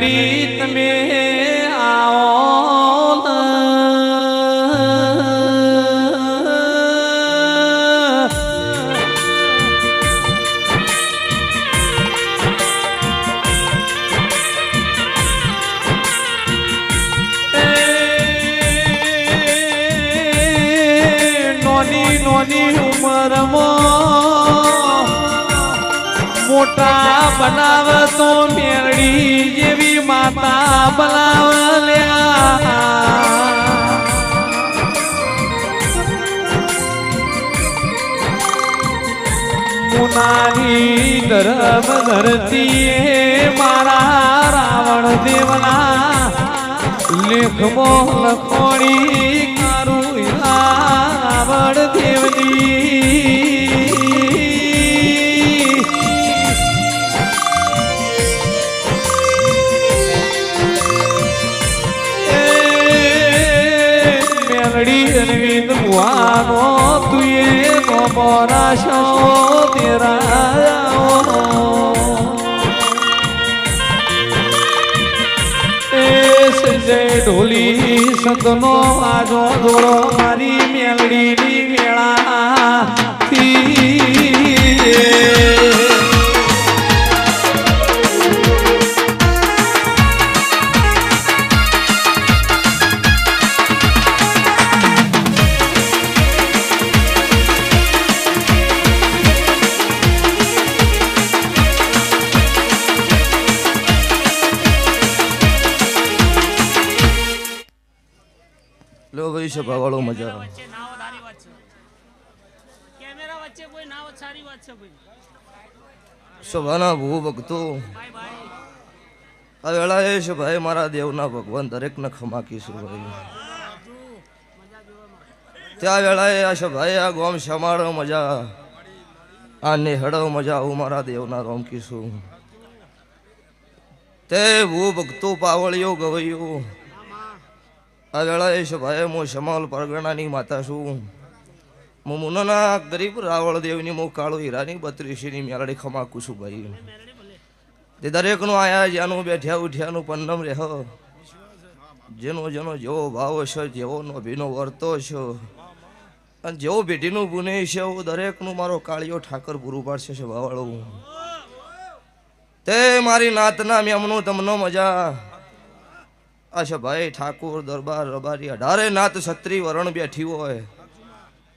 મેલડી તમે આવો નોની ઉંમરમાં મોટા બનાવ તો મેરડી જેવી માતા બનાવલ્યા મુનાની ધરમ ધરતીએ મારા રાવણ દેવના લેખમો લખોણી કરું રાવણ દેવની મેલડી અરવિંદ મુવાનો તુએ નો મોરાશો તેરા સંજય ઢોલી સંતનો આજો દોડો મારી મેલડીની મેળા લો ભાઈ સભા વાળો મજા વચ્ચે નાવ સારી વાત છે કેમેરા વચ્ચે કોઈ નાવ સારી વાત છે ભાઈ સભાના ભૂ ભક્તો ભાઈ ભાઈ આ વેળા એ છે ભાઈ મારા દેવના ભગવાન દરેકને ખમાકીશું ભાઈ ત્યાં વેળાએ આ છે ભાઈ આ ગોમ સમાડો મજા આ નેહડો મજા આવું મારા દેવના રોમ કીશું તે ભૂ ભક્તો પાવળિયો ગવૈયો આ વેળા એ છે ભાઈ હું શમાલ પરગણાની માતા છું હું મુનાના ગરીબ રાવળ દેવની હું કાળો હીરાની 32ની મેલડી ખમાકું છું ભાઈ તે દરેકનું આયા જ્યાંનું બેઠ્યા ઉઠ્યાનું પન્નમ રહો જેનો જેનો જેવો ભાવ છે જેવો નો ભીનો વર્તો છે અને જેવો ભેટીનું ગુને છે એવું દરેકનું મારો કાળિયો ઠાકર પૂરું પાડશે છે ભાવાળું તે મારી નાતના મેમનું તમને મજા અચ્છા ભાઈ ઠાકુર દરબાર રબારી 18 નાત છત્રી વરણ બેઠી હોય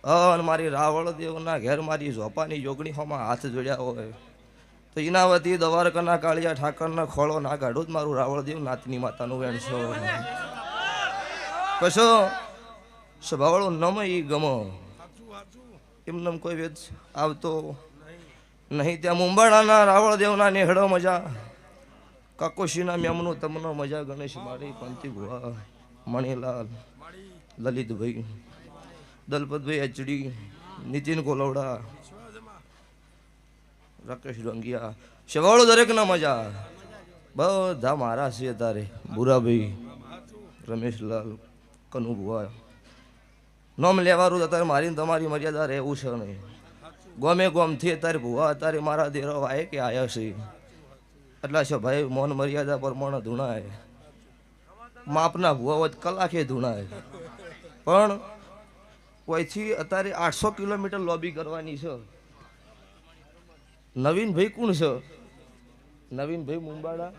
અને મારી રાવળ દેવના ઘેર મારી ઝોપાની જોગણી હોમાં હાથ જોડ્યા હોય તો એના વતી દ્વારકાના કાળિયા ઠાકરના ખોળો ના ગાઢું જ મારું રાવળ દેવ નાતની માતાનું વેણ છો કશો સ્વભાવળો નમ ઈ ગમો એમનેમ કોઈ વેદ આવતો નહીં ત્યાં મુંબાણાના રાવળ દેવના નેહડો મજા કાકોશીના મેમનું તમને મજા ગણેશ મારી પંતી ભુવા મણીલાલ લલિતભાઈ દલપતભાઈ એચડી નીતિન ગોલવડા રાકેશ રંગિયા શેવાળો દરેકના મજા બધા મારા છે તારે બુરાભાઈ રમેશલાલ કનુ ભુવા નોમ લેવાનું અત્યારે મારી તમારી મર્યાદા રહેવું છે નહીં ગોમે ગોમથી અત્યારે ભુવા અત્યારે મારા દેરો આય કે આયા છે એટલા છે ભાઈ મૌન મર્યાદા પ્રમાણે ધૂણાય માપના ભુવા હોય કલાકે ધૂણાય પણ કોઈથી અત્યારે 800 કિલોમીટર લોબી કરવાની છે નવીનભાઈ કોણ છે નવીનભાઈ મુંબાડા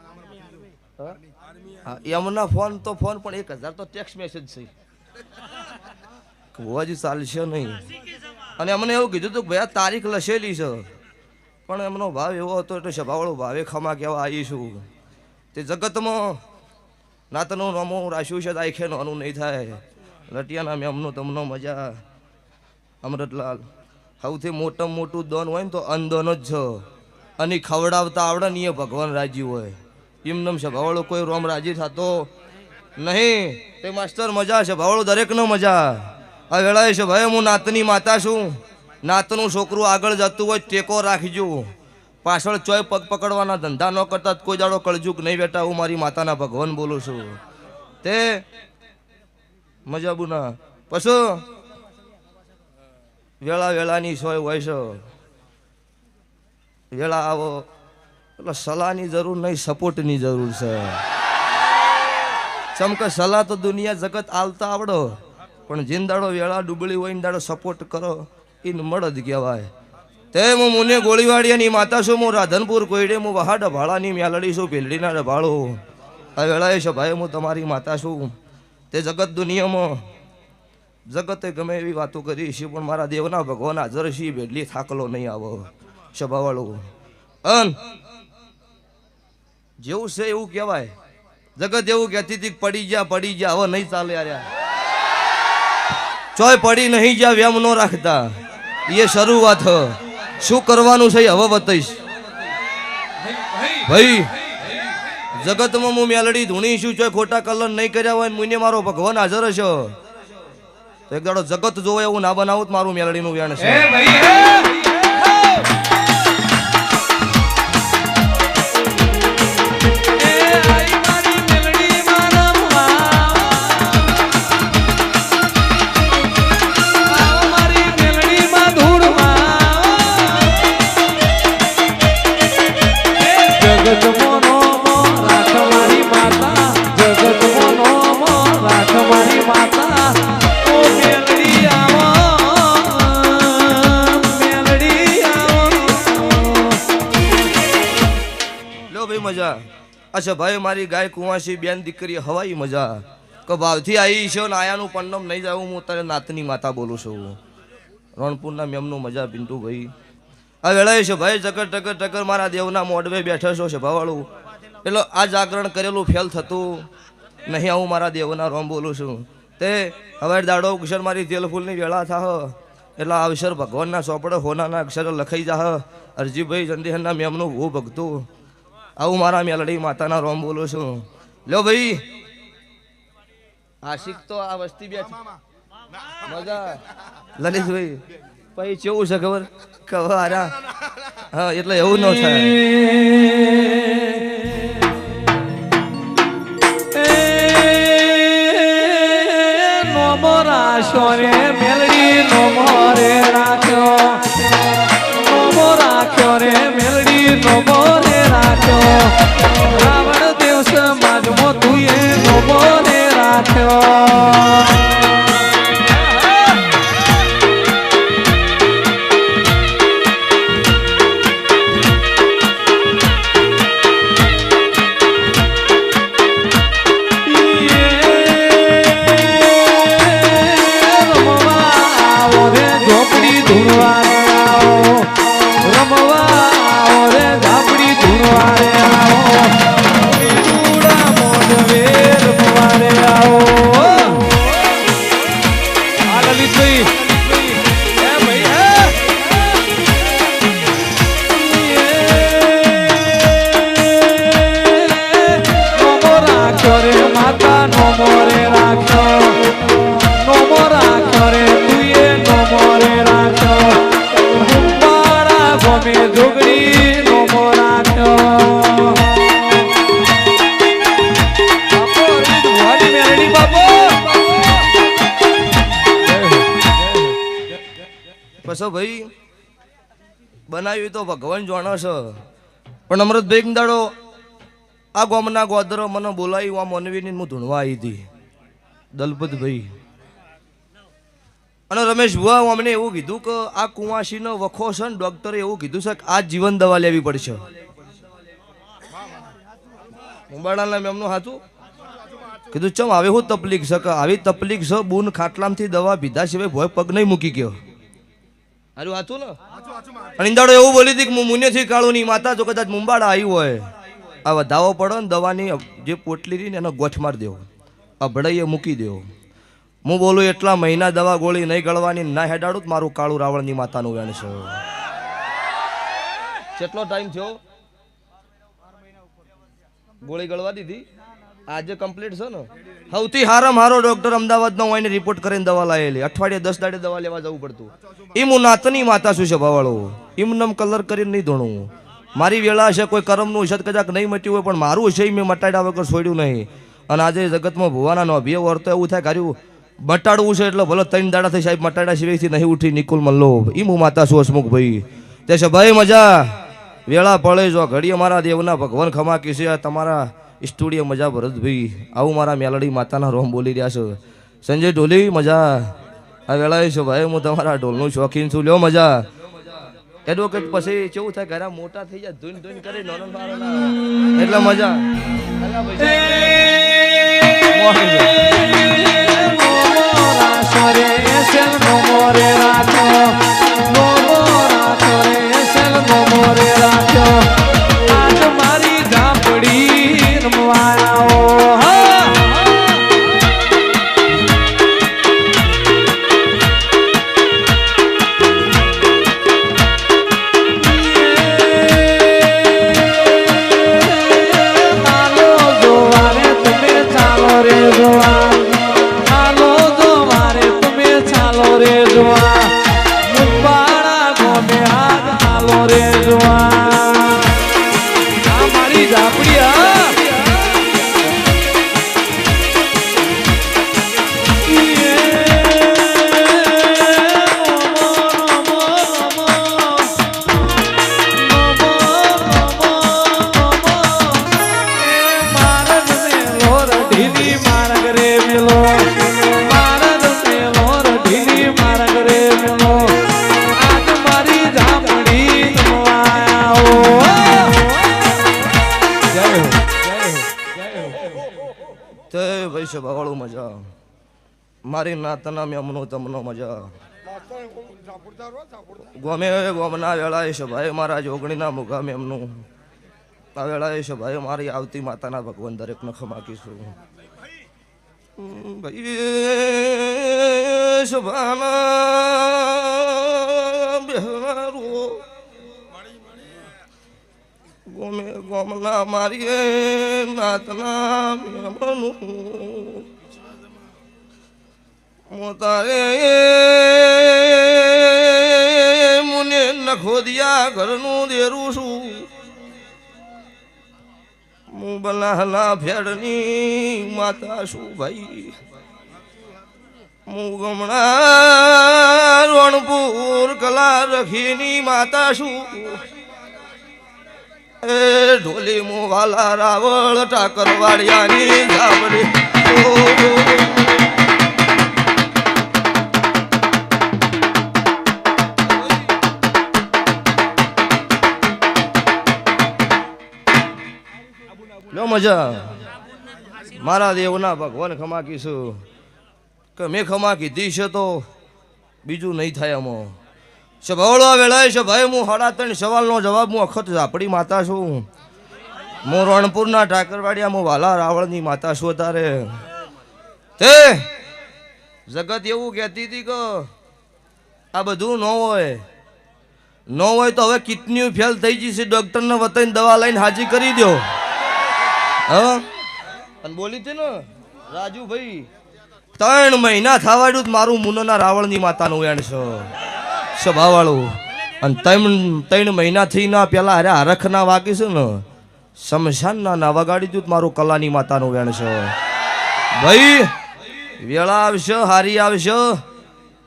હા એમના ફોન પણ 1000 તો ટેક્સ્ટ મેસેજ છે ભુવાજી ચાલશે નહીં અને અમને એવું કીધું હતું કે ભાઈ આ તારીખ લખેલી છે પણ એમનો ભાવ એવો હતો એટલે સભાવાળો ભાવે ખમા કહેવા આવીશું તે જગતમાં નાતનું નમું રાખ્યું છે આખે નોનું નહીં થાય લટિયાના મેમનું તમને મજા અમૃતલાલ સૌથી મોટામાં મોટું દોન હોય ને તો અનદોન જ છે અને ખવડાવતા આવડે ને એ ભગવાન રાજી હોય એમનેમ સભાવાળો કોઈ રોમ રાજી થતો નહીં તે માસ્ટર મજા છે ભાવળો દરેકનો મજા આ વેળાએ છે ભાઈ હું નાતની માતા છું નાતનું છોકરું આગળ જતું હોય ટેકો રાખજો પાછળ ચોય પગ પકડવાના ધંધા ન કરતા કોઈ દાડો કળજુક નહીં બેટા હું મારી માતાના ભગવાન બોલું છું તે મજા બુના પશુ વેળા વેળાની સોય હોય છે વેળા આવો એટલે સલાહની જરૂર નહીં સપોર્ટની જરૂર છે ચમક સલાહ તો દુનિયા જગત આલતા આવડો પણ જીંદાડો વેળા ડૂબળી હોય ને દાડો સપોર્ટ કરો એ મળદ કહેવાય. તે હું મુને ગોળીવાડિયાની માતા છું, હું રાધનપુર કોઈડે હું વહાડ ભાળાની મ્યાલડી છું, ભીલડીના રભાળો. આ વેળાએ છે ભાઈ હું તમારી માતા છું. તે જગત દુનિયામાં જગતે ગમે એવી વાતો કરી છે પણ મારા દેવના ભગવાન હાજર છે, ભેડલી થાકલો નહીં આવો સભાવાળો. અન જેવું છે એવું કહેવાય. જગત એવું કહેતી હતી પડી જા હવે નહીં ચાલે યાર. ચોય પડી નહીં જા વ્યામ નો રાખતા, એ શરૂઆત શું કરવાનું છે હવે બતાઈશ ભાઈ. જગતમાં હું મેલડી ધૂણી છું, ચોય ખોટા કલર નહીં કર્યા હોય મુને મારો ભગવાન હાજર છે. એક દાડો જગત જોવે એવું ના બનાવું મારું મેલડીનું વ્યાણ છે. મજા. અચ્છા ભાઈ મારી ગાય કુંવાસી બેન દીકરી હવાઈ મજા કે ભાવથી આવી છે ને આયાનું પન્નમ નહીં જાવું. હું તારે નાતની માતા બોલું છું, રણપુરના મેમનું મજા પિન્ટુ ભાઈ. આ વેળાએ છે ભાઈ ટકર ટકર ટકર મારા દેવના મોઢવે બેઠો છો સભાવાળું. એટલે આ જાગરણ કરેલું ફેલ થતું નહીં. આવું મારા દેવના રોમ બોલું છું. તે હવે દાડો અક્ષર મારી તેલ ફૂલની વેળા થાહ એટલે આ અક્ષર ભગવાનના ચોપડે હોનાના અક્ષર લખાઈ જાહ. અરજીભાઈ ચંદીહનના મેમનું હું ભગતું. આવું મારા મેલડી માતાના રોમ બોલું છું. લ્યો ભાઈ આશિક તો આ વસ્તી બેઠી મજા. લલિતભાઈ પછી કેવું છે ખબર કવારા? હા એટલે એવું ન થાય. નોમો રાખ્યો રે મેલડી, નોમો રે રાખ્યો, નોમો રાખ્યો રે મેલડી, નોમો રે રાખ્યો. રાવણ દિવસ માજમો તુએ નોમો રે રાખ્યો. બસો ભાઈ બનાવ્યું તો ભગવાન જાણે છે પણ અમૃતભાઈ દાડો આ ગોમના ગોદરો મને બોલાવી આ મનવીની હું ધૂણવા આવી હતી દલપતભાઈ અને રમેશ ભુવા અમને એવું કીધું કે આ કુંવાસીનો વખો છે ને ડોક્ટરે એવું કીધું છે કે આ જીવન દવા લેવી પડશે. ઉંબાડાના મેમનું હાથું કીધું ચમ આવે હું તકલીફ છે કે આવી તકલીફ છે બૂન ખાટલામથી દવા પીધા સિવાય ભોય પગ નહીં મૂકી ગયો. હારું હાથું ને અને ઇંદાડો એવું બોલી હતી કે હું મુનેથી કાળુની માતા જો કદાચ મુંબાડા આવી હોય આ વધાવો પડો ને દવાની જે પોટલી રહી ને એનો ગોઠ માર દેવો, અભડાઈએ મૂકી દેવો. હું બોલું એટલા મહિના દવા ગોળી નહીં ગળવાની ના હેડાડું મારું કાળું રાવણની માતાનું વેણ છે. કેટલો ટાઈમ થયો ગોળી ગળવા દીધી? આજે કમ્પ્લીટ છે ને? સૌથી હારામાં હારો ડોક્ટર અમદાવાદનો હોય ને રિપોર્ટ કરીને દવા લાવેલી. અઠવાડિયે 10 દાડે દવા લેવા જવું પડતું. એમ હું નાતની માતા છું છે ભાવાળો. એમ કલર કરીને નહીં ધોણું. મારી વેળા છે કોઈ કરમનું છે કદાચ નહીં મટ્યું હોય પણ મારું છે મેં મટાડ્યા વગર છોડ્યું નહીં. અને આજે જગતમાં ભુવાના નો અભિયવ વર્તો એવું થાય કાર્યું મટાડવું છે એટલે ભલે 3 દાડા થઈ સાહેબ મટાડ્યા સિવાયથી નહીં ઉઠી નિકુલ મલ્લો. એમ હું માતા છું હસમુખભાઈ. તે છે ભાઈ મજા વેળા પડે જો ઘડીએ મારા દેવના ભગવાન ખમા કીશે તમારા સ્ટુડિયો મજા ભરતભાઈ આવું મારા મેલડી માતાના રોમ બોલી રહ્યા છો સંજય ઢોલી મજા આ વેળાએ છો ભાઈ હું તમારા ઢોલનું શોખીન છું લ્યો મજા એડવોકેટ પછી કેવું થાય ઘરે મોટા થઈ જાય ધૂન ધૂન કરી નોનન મારવાના એટલે મજા મારી ઝાપડી રમવાના મજા મારી નાતના મેમનો તમનો મજા ગમે ગોમના વેળાએ છે ભાઈ મારા જોગણીના મુગા મેમનું આ વેળાએ છે ભાઈ મારી આવતી માતાના ભગવાન દરેકને ખમાકીશું ભાઈ શભાના બહેરો ગોમે ગોમના મારી નાતના મેમનું મોતારે મુને નખોદિયા ઘરનું દેરું છું હું બલાહલા ફેડની માતા છું ભાઈ હું ગમણા રણપુર કલા રખીની માતા છું એ ઢોલી મુ વાલા રાવળ ટાકરવાડિયાની ઝાપડી લો મજા મારા દેવના ભગવાન ખમા કીશું કે મેં ખમા કીધી છે તો બીજું નહીં થાય આમાં સભાવળવા વેળાએ છે ભાઈ હું 3.5 સવાલનો જવાબ હું અખત ઝાપડી માતા છું હું રણપુરના ઠાકરવાડિયા હું વાલા રાવળની માતા છું તારે તે જગત એવું કહેતી હતી કે આ બધું ન હોય તો હવે કિડની ફેલ થઈ જશે ડોક્ટરને વતાઈને દવા લઈને હાજી કરી દો હા અને બોલી હતી ને રાજુભાઈ 3 મહિના થવાડ્યું મારું મુનના રાવણની માતાનું વેણ છે સ્વભાવવાળું અને 3 મહિનાથી ના પેલા અરે હરખ ના વાગી છે ને શમશાન ના વગાડી દીધું મારું કલાની માતાનું વેણ છે ભાઈ વેળા આવશે હારી આવશે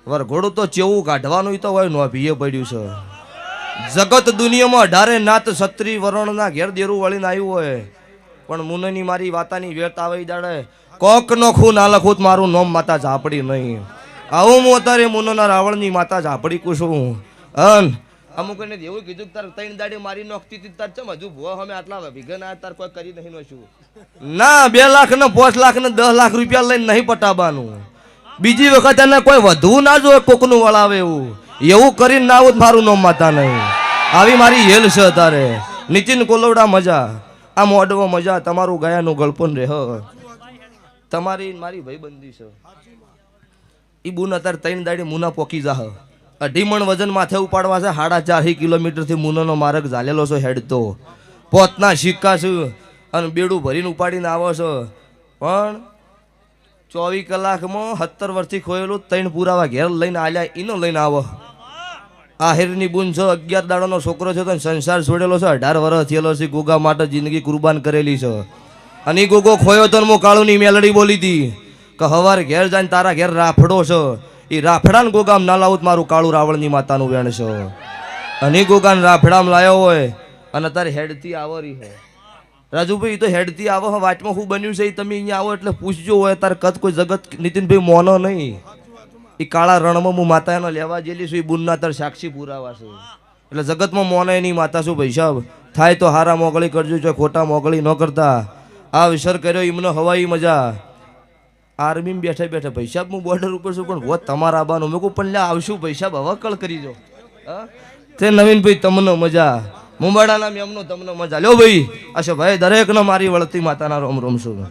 વરઘોડું તો ચેવું કાઢવાનું તો હોય નો ભીએ પડ્યું છે જગત દુનિયામાં 18 નાત ક્ષત્રિય વરણના ઘેર દેરું વળીને આવ્યું હોય પણ મુનની મારી વાતાની વેત આવે દાડે કોક નોખું ના લખું મારું નોમ માતા ઝાપડી નહીં આવું હું અત્યારે મુનના રાવણની માતા ઝાપડી કુશું અન અમુક ને એવું કીધું તાર 3 દાડી મારી નોખતી હતી તાર ચમ હજુ ભૂવા અમે આટલા વિઘન આ તાર કોઈ કરી નહીં નોશું ના 2 લાખ ને 5 લાખ ને 10 લાખ રૂપિયા લઈને નહીં પટાવવાનું બીજી વખત એને કોઈ વધુ ના જો કોકનું વળાવે એવું કરીને ના આવું મારું નોમ માતા નહીં આવી મારી હેલ છે તારે નીતિન કોલવડા મજા આ મોડવો મજા તમારું ગયાનું ગળપણ રહે તમારી મારી ભાઈબંધી છે ઈ બુન અત્યારે 3 દાડી મુના પોકી જાહ 2.5 મણ વજન માથે ઉપાડવા છે 4.5 કિલોમીટરથી મુનાનો માર્ગ ઝાલેલો છે હેડતો પોતના સિક્કા છે અને બેડું ભરીને ઉપાડીને આવો છો પણ 24 કલાકમાં 17 વર્ષથી ખોયેલું 3 પુરાવા ઘેર લઈને આલ્યા ઈનો લઈને આવો આહિરની બુન છે 11 દાડાનો છોકરો છે તો સંસાર છોડેલો છે 18 વર્ષ થયેલો છે ગોગા માટે જિંદગી કુરબાન કરેલી છે અને ઈ ગોગો ખોયો તો હું કાળુની મેલડી બોલી હતી કે હવાર ઘેર જાય તારા ઘેર રાફડો છે એ રાફડાને ગોગામ ના લાવું મારું કાળું રાવણની માતાનું વેણ છે અને ગોગાને રાફડામાં લાયો હોય અને તારે હેડથી આવરી છે રાજુભાઈ ઈ તો હેડથી આવો હો, વાટમાં શું બન્યું છે ઈ તમે અહીંયા આવો એટલે પૂછજો હોય તાર કદ કોઈ જગત નીતિનભાઈ મોનો નહીં. એ કાળા રણમાં હું માતા એનો લેવા જેલી છું, એ બુનના તાર સાક્ષી પુરાવા છે. એટલે જગતમાં મોને એની માતા છું ભાઈ સાહેબ. થાય તો હારા મોગળી કરજો, જો ખોટા મોગળી ન કરતા. આ વિસર કર્યો એમને હવાઈ મજા. આર્મીમાં બેઠા બેઠા ભાઈ સાહેબ હું બોર્ડર ઉપર છું પણ હોત તમારા આબાનું મેં કહું પણ લ્યા આવશું ભાઈ સાહેબ હવે કળ કરી દો. હા તે નવીનભાઈ તમને મજા, મુંબાડાના મેમનો તમને મજા. લ્યો ભાઈ અચ્છા ભાઈ દરેકને મારી વળતી માતાના રોમ રોમ છું.